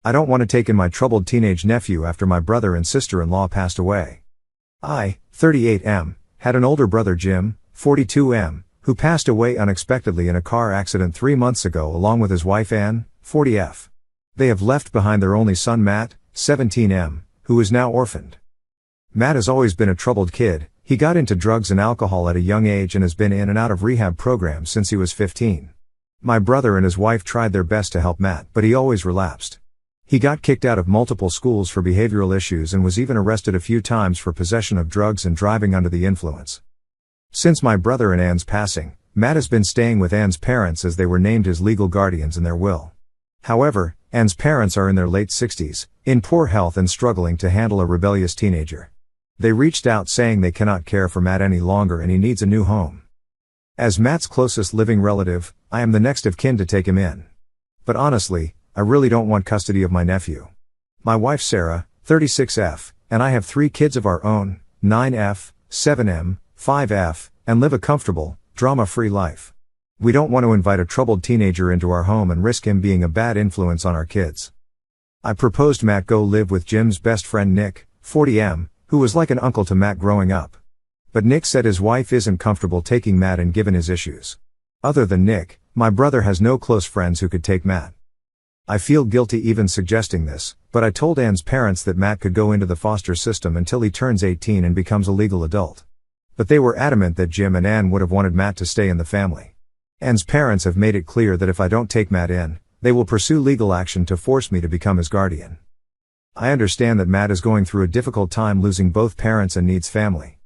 I don't want to take in my troubled teenage nephew after my brother and sister-in-law passed away. I, 38M, had an older brother Jim, 42M, who passed away unexpectedly in a car accident 3 months ago along with his wife Ann, 40F. They have left behind their only son Matt, 17M, who is now orphaned. Matt has always been a troubled kid. He got into drugs and alcohol at a young age and has been in and out of rehab programs since he was 15. My brother and his wife tried their best to help Matt, but he always relapsed. He got kicked out of multiple schools for behavioral issues and was even arrested a few times for possession of drugs and driving under the influence. Since my brother and Ann's passing, Matt has been staying with Ann's parents as they were named his legal guardians in their will. However, Ann's parents are in their late 60s, in poor health and struggling to handle a rebellious teenager. They reached out saying they cannot care for Matt any longer and he needs a new home. As Matt's closest living relative, I am the next of kin to take him in. But honestly, I really don't want custody of my nephew. My wife Sarah, 36F, and I have 3 kids of our own, 9F, 7M, 5F, and live a comfortable, drama-free life. We don't want to invite a troubled teenager into our home and risk him being a bad influence on our kids. I proposed Matt go live with Jim's best friend Nick, 40M, who was like an uncle to Matt growing up. But Nick said his wife isn't comfortable taking Matt in given his issues. Other than Nick, my brother has no close friends who could take Matt. I feel guilty even suggesting this, but I told Ann's parents that Matt could go into the foster system until he turns 18 and becomes a legal adult. But they were adamant that Jim and Ann would have wanted Matt to stay in the family. Ann's parents have made it clear that if I don't take Matt in, they will pursue legal action to force me to become his guardian. I understand that Matt is going through a difficult time losing both parents and needs family.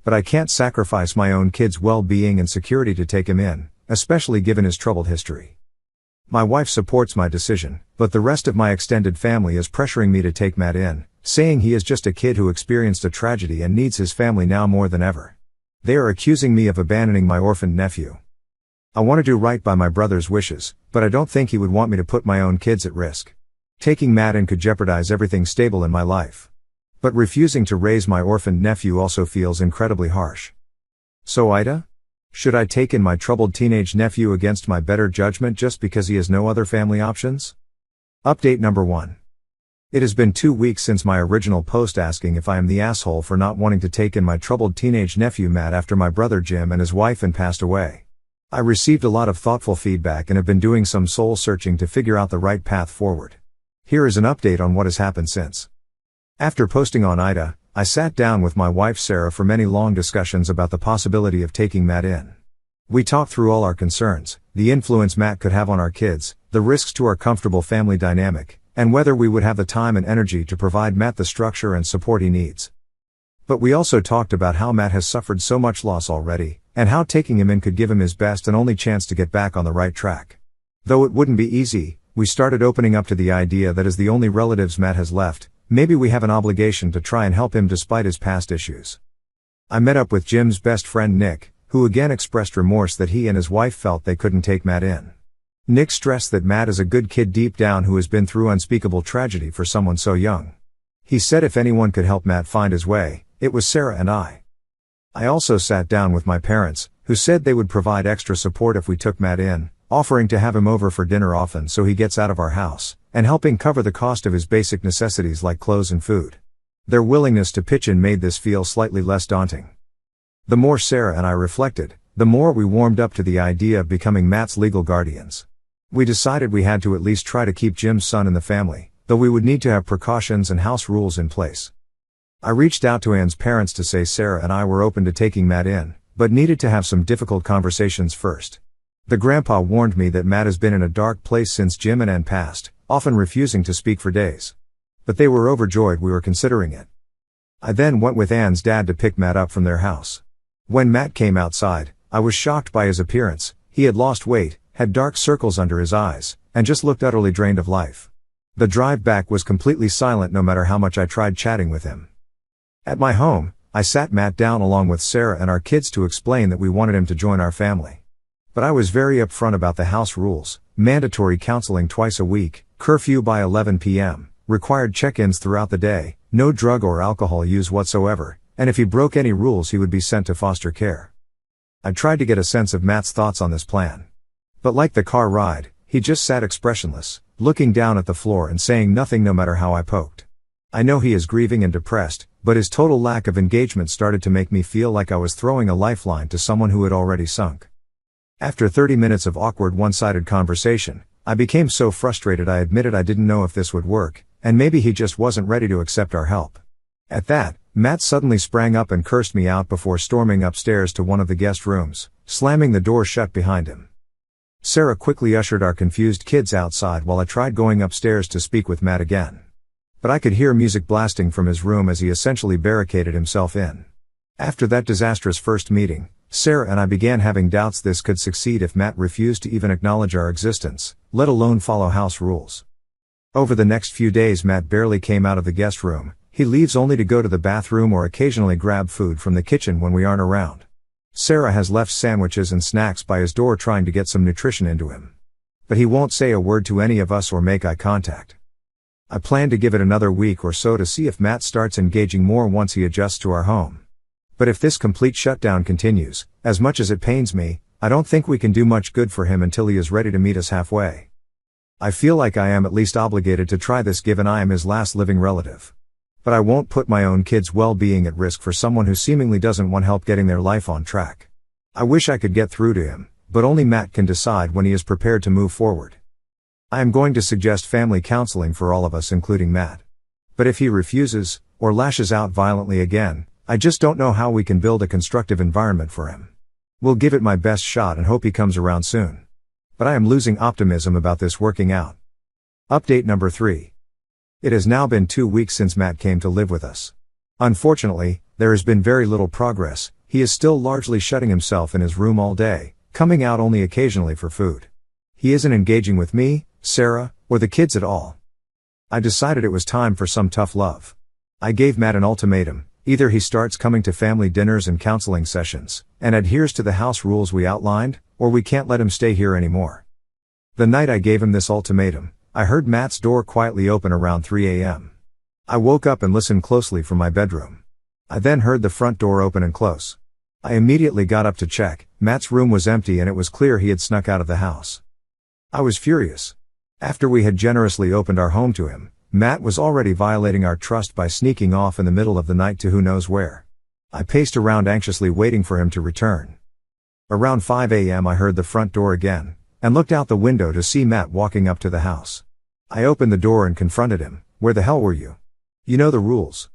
But I can't sacrifice my own kid's well-being and security to take him in, especially given his troubled history. My wife supports my decision, but the rest of my extended family is pressuring me to take Matt in, saying he is just a kid who experienced a tragedy and needs his family now more than ever. They are accusing me of abandoning my orphaned nephew. I want to do right by my brother's wishes, but I don't think he would want me to put my own kids at risk. Taking Matt in could jeopardize everything stable in my life. But refusing to raise my orphaned nephew also feels incredibly harsh. So Ida? Should I take in my troubled teenage nephew against my better judgment just because he has no other family options? Update number 1. It has been 2 weeks since my original post asking if I am the asshole for not wanting to take in my troubled teenage nephew Matt after my brother Jim and his wife Ann passed away. I received a lot of thoughtful feedback and have been doing some soul searching to figure out the right path forward. Here is an update on what has happened since. After posting on Ida, I sat down with my wife Sarah for many long discussions about the possibility of taking Matt in. We talked through all our concerns, the influence Matt could have on our kids, the risks to our comfortable family dynamic, and whether we would have the time and energy to provide Matt the structure and support he needs. But we also talked about how Matt has suffered so much loss already, and how taking him in could give him his best and only chance to get back on the right track. Though it wouldn't be easy, we started opening up to the idea that as the only relatives Matt has left, maybe we have an obligation to try and help him despite his past issues. I met up with Jim's best friend Nick, who again expressed remorse that he and his wife felt they couldn't take Matt in. Nick stressed that Matt is a good kid deep down who has been through unspeakable tragedy for someone so young. He said if anyone could help Matt find his way, it was Sarah and I. I also sat down with my parents, who said they would provide extra support if we took Matt in, offering to have him over for dinner often so he gets out of our house, and helping cover the cost of his basic necessities like clothes and food. Their willingness to pitch in made this feel slightly less daunting. The more Sarah and I reflected, the more we warmed up to the idea of becoming Matt's legal guardians. We decided we had to at least try to keep Jim's son in the family, though we would need to have precautions and house rules in place. I reached out to Ann's parents to say Sarah and I were open to taking Matt in, but needed to have some difficult conversations first. The grandpa warned me that Matt has been in a dark place since Jim and Ann passed, often refusing to speak for days. But they were overjoyed we were considering it. I then went with Ann's dad to pick Matt up from their house. When Matt came outside, I was shocked by his appearance. He had lost weight, had dark circles under his eyes, and just looked utterly drained of life. The drive back was completely silent no matter how much I tried chatting with him. At my home, I sat Matt down along with Sarah and our kids to explain that we wanted him to join our family. But I was very upfront about the house rules: mandatory counseling twice a week, curfew by 11 p.m., required check-ins throughout the day, no drug or alcohol use whatsoever, and if he broke any rules he would be sent to foster care. I tried to get a sense of Matt's thoughts on this plan. But like the car ride, he just sat expressionless, looking down at the floor and saying nothing no matter how I poked. I know he is grieving and depressed, but his total lack of engagement started to make me feel like I was throwing a lifeline to someone who had already sunk. After 30 minutes of awkward one-sided conversation, I became so frustrated I admitted I didn't know if this would work, and maybe he just wasn't ready to accept our help. At that, Matt suddenly sprang up and cursed me out before storming upstairs to one of the guest rooms, slamming the door shut behind him. Sarah quickly ushered our confused kids outside while I tried going upstairs to speak with Matt again. But I could hear music blasting from his room as he essentially barricaded himself in. After that disastrous first meeting, Sarah and I began having doubts this could succeed if Matt refused to even acknowledge our existence, let alone follow house rules. Over the next few days Matt barely came out of the guest room. He leaves only to go to the bathroom or occasionally grab food from the kitchen when we aren't around. Sarah has left sandwiches and snacks by his door trying to get some nutrition into him. But he won't say a word to any of us or make eye contact. I plan to give it another week or so to see if Matt starts engaging more once he adjusts to our home. But if this complete shutdown continues, as much as it pains me, I don't think we can do much good for him until he is ready to meet us halfway. I feel like I am at least obligated to try this given I am his last living relative. But I won't put my own kids' well-being at risk for someone who seemingly doesn't want help getting their life on track. I wish I could get through to him, but only Matt can decide when he is prepared to move forward. I am going to suggest family counseling for all of us including Matt. But if he refuses, or lashes out violently again, I just don't know how we can build a constructive environment for him. We'll give it my best shot and hope he comes around soon. But I am losing optimism about this working out. Update number 3. It has now been 2 weeks since Matt came to live with us. Unfortunately, there has been very little progress. He is still largely shutting himself in his room all day, coming out only occasionally for food. He isn't engaging with me, Sarah, or the kids at all. I decided it was time for some tough love. I gave Matt an ultimatum: either he starts coming to family dinners and counseling sessions, and adheres to the house rules we outlined, or we can't let him stay here anymore. The night I gave him this ultimatum, I heard Matt's door quietly open around 3 a.m. I woke up and listened closely from my bedroom. I then heard the front door open and close. I immediately got up to check. Matt's room was empty and it was clear he had snuck out of the house. I was furious. After we had generously opened our home to him, Matt was already violating our trust by sneaking off in the middle of the night to who knows where. I paced around anxiously waiting for him to return. Around 5 a.m. I heard the front door again, and looked out the window to see Matt walking up to the house. I opened the door and confronted him. "Where the hell were you? You know the rules."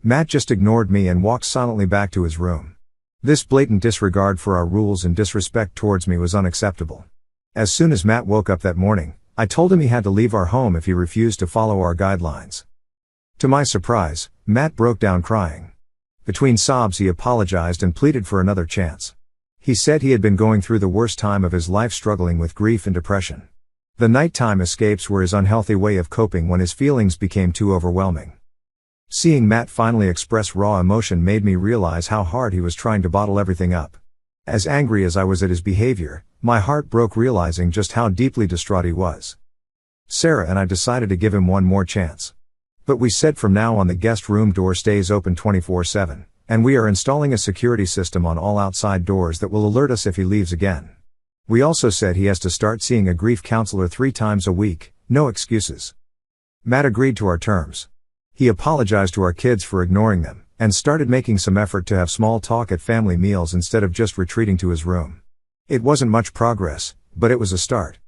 Matt just ignored me and walked silently back to his room. This blatant disregard for our rules and disrespect towards me was unacceptable. As soon as Matt woke up that morning, I told him he had to leave our home if he refused to follow our guidelines. To my surprise, Matt broke down crying. Between sobs he apologized and pleaded for another chance. He said he had been going through the worst time of his life, struggling with grief and depression. The nighttime escapes were his unhealthy way of coping when his feelings became too overwhelming. Seeing Matt finally express raw emotion made me realize how hard he was trying to bottle everything up. As angry as I was at his behavior, my heart broke realizing just how deeply distraught he was. Sarah and I decided to give him one more chance. But we said from now on the guest room door stays open 24/7, and we are installing a security system on all outside doors that will alert us if he leaves again. We also said he has to start seeing a grief counselor 3 times a week, no excuses. Matt agreed to our terms. He apologized to our kids for ignoring them, and started making some effort to have small talk at family meals instead of just retreating to his room. It wasn't much progress, but it was a start.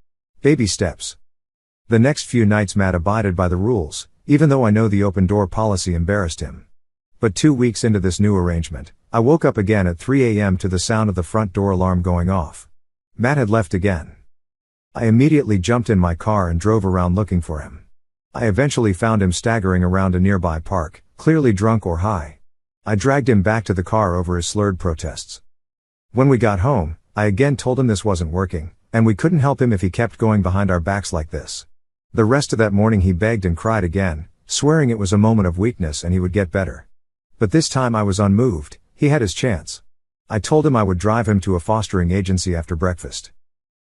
Baby steps. The next few nights Matt abided by the rules, even though I know the open door policy embarrassed him. But 2 weeks into this new arrangement, I woke up again at 3 a.m. to the sound of the front door alarm going off. Matt had left again. I immediately jumped in my car and drove around looking for him. I eventually found him staggering around a nearby park, clearly drunk or high. I dragged him back to the car over his slurred protests. When we got home, I again told him this wasn't working, and we couldn't help him if he kept going behind our backs like this. The rest of that morning he begged and cried again, swearing it was a moment of weakness and he would get better. But this time I was unmoved. He had his chance. I told him I would drive him to a fostering agency after breakfast.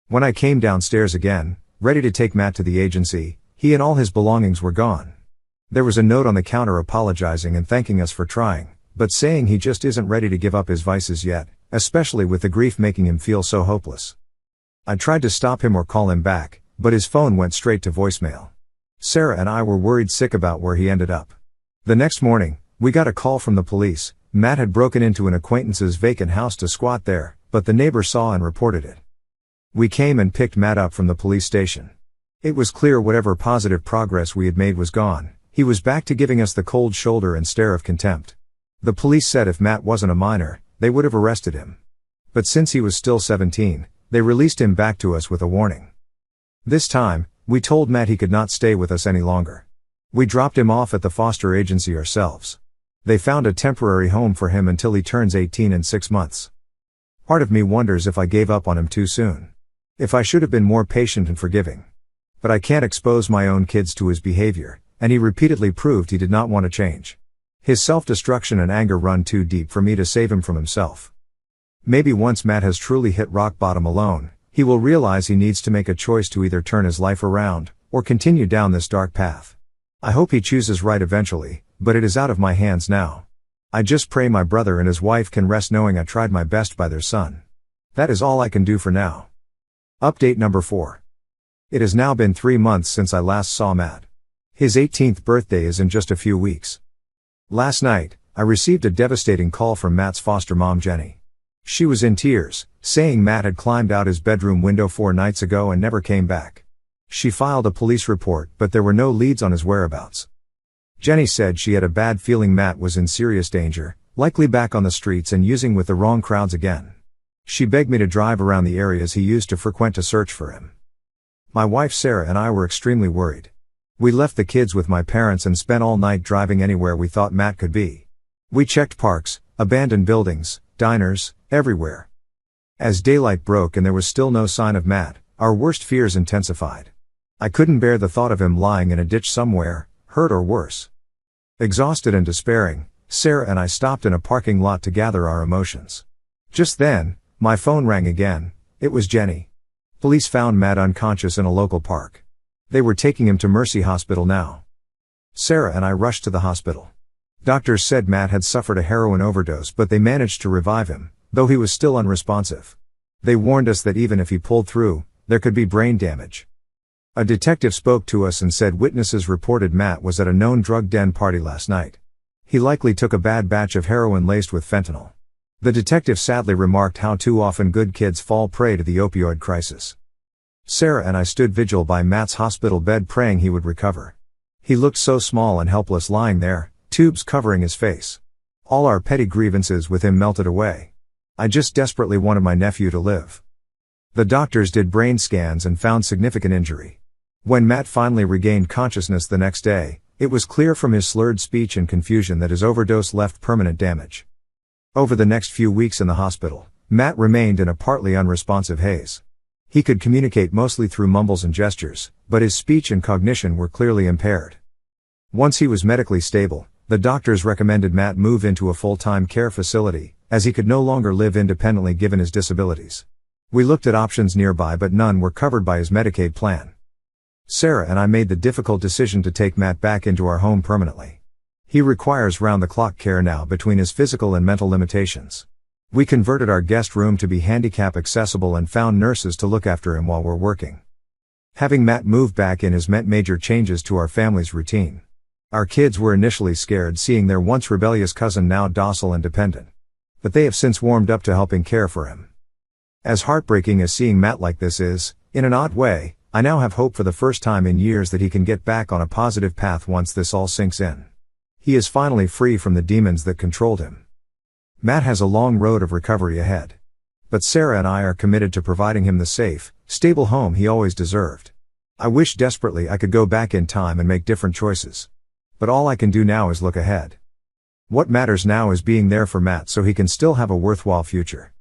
When I came downstairs again, ready to take Matt to the agency, he and all his belongings were gone. There was a note on the counter apologizing and thanking us for trying, but saying he just isn't ready to give up his vices yet, especially with the grief making him feel so hopeless. I tried to stop him or call him back, but his phone went straight to voicemail. Sarah and I were worried sick about where he ended up. The next morning, we got a call from the police. Matt had broken into an acquaintance's vacant house to squat there, but the neighbor saw and reported it. We came and picked Matt up from the police station. It was clear whatever positive progress we had made was gone. He was back to giving us the cold shoulder and stare of contempt. The police said if Matt wasn't a minor, they would have arrested him. But since he was still 17, they released him back to us with a warning. This time, we told Matt he could not stay with us any longer. We dropped him off at the foster agency ourselves. They found a temporary home for him until he turns 18 in 6 months. Part of me wonders if I gave up on him too soon. If I should have been more patient and forgiving. But I can't expose my own kids to his behavior, and he repeatedly proved he did not want to change. His self-destruction and anger run too deep for me to save him from himself. Maybe once Matt has truly hit rock bottom alone, he will realize he needs to make a choice to either turn his life around, or continue down this dark path. I hope he chooses right eventually, but it is out of my hands now. I just pray my brother and his wife can rest knowing I tried my best by their son. That is all I can do for now. Update number 4. It has now been 3 months since I last saw Matt. His 18th birthday is in just a few weeks. Last night, I received a devastating call from Matt's foster mom Jenny. She was in tears, saying Matt had climbed out his bedroom window 4 nights ago and never came back. She filed a police report, but there were no leads on his whereabouts. Jenny said she had a bad feeling Matt was in serious danger, likely back on the streets and using with the wrong crowds again. She begged me to drive around the areas he used to frequent to search for him. My wife Sarah and I were extremely worried. We left the kids with my parents and spent all night driving anywhere we thought Matt could be. We checked parks, abandoned buildings, diners, everywhere. As daylight broke and there was still no sign of Matt, our worst fears intensified. I couldn't bear the thought of him lying in a ditch somewhere, hurt or worse. Exhausted and despairing, Sarah and I stopped in a parking lot to gather our emotions. Just then, my phone rang again. It was Jenny. Police found Matt unconscious in a local park. They were taking him to Mercy Hospital now. Sarah and I rushed to the hospital. Doctors said Matt had suffered a heroin overdose, but they managed to revive him, though he was still unresponsive. They warned us that even if he pulled through, there could be brain damage. A detective spoke to us and said witnesses reported Matt was at a known drug den party last night. He likely took a bad batch of heroin laced with fentanyl. The detective sadly remarked how too often good kids fall prey to the opioid crisis. Sarah and I stood vigil by Matt's hospital bed praying he would recover. He looked so small and helpless lying there, tubes covering his face. All our petty grievances with him melted away. I just desperately wanted my nephew to live. The doctors did brain scans and found significant injury. When Matt finally regained consciousness the next day, it was clear from his slurred speech and confusion that his overdose left permanent damage. Over the next few weeks in the hospital, Matt remained in a partly unresponsive haze. He could communicate mostly through mumbles and gestures, but his speech and cognition were clearly impaired. Once he was medically stable, the doctors recommended Matt move into a full-time care facility, as he could no longer live independently given his disabilities. We looked at options nearby, but none were covered by his Medicaid plan. Sarah and I made the difficult decision to take Matt back into our home permanently. He requires round-the-clock care now between his physical and mental limitations. We converted our guest room to be handicap accessible and found nurses to look after him while we're working. Having Matt move back in has meant major changes to our family's routine. Our kids were initially scared seeing their once rebellious cousin now docile and dependent. But they have since warmed up to helping care for him. As heartbreaking as seeing Matt like this is, in an odd way, I now have hope for the first time in years that he can get back on a positive path once this all sinks in. He is finally free from the demons that controlled him. Matt has a long road of recovery ahead. But Sarah and I are committed to providing him the safe, stable home he always deserved. I wish desperately I could go back in time and make different choices. But all I can do now is look ahead. What matters now is being there for Matt so he can still have a worthwhile future.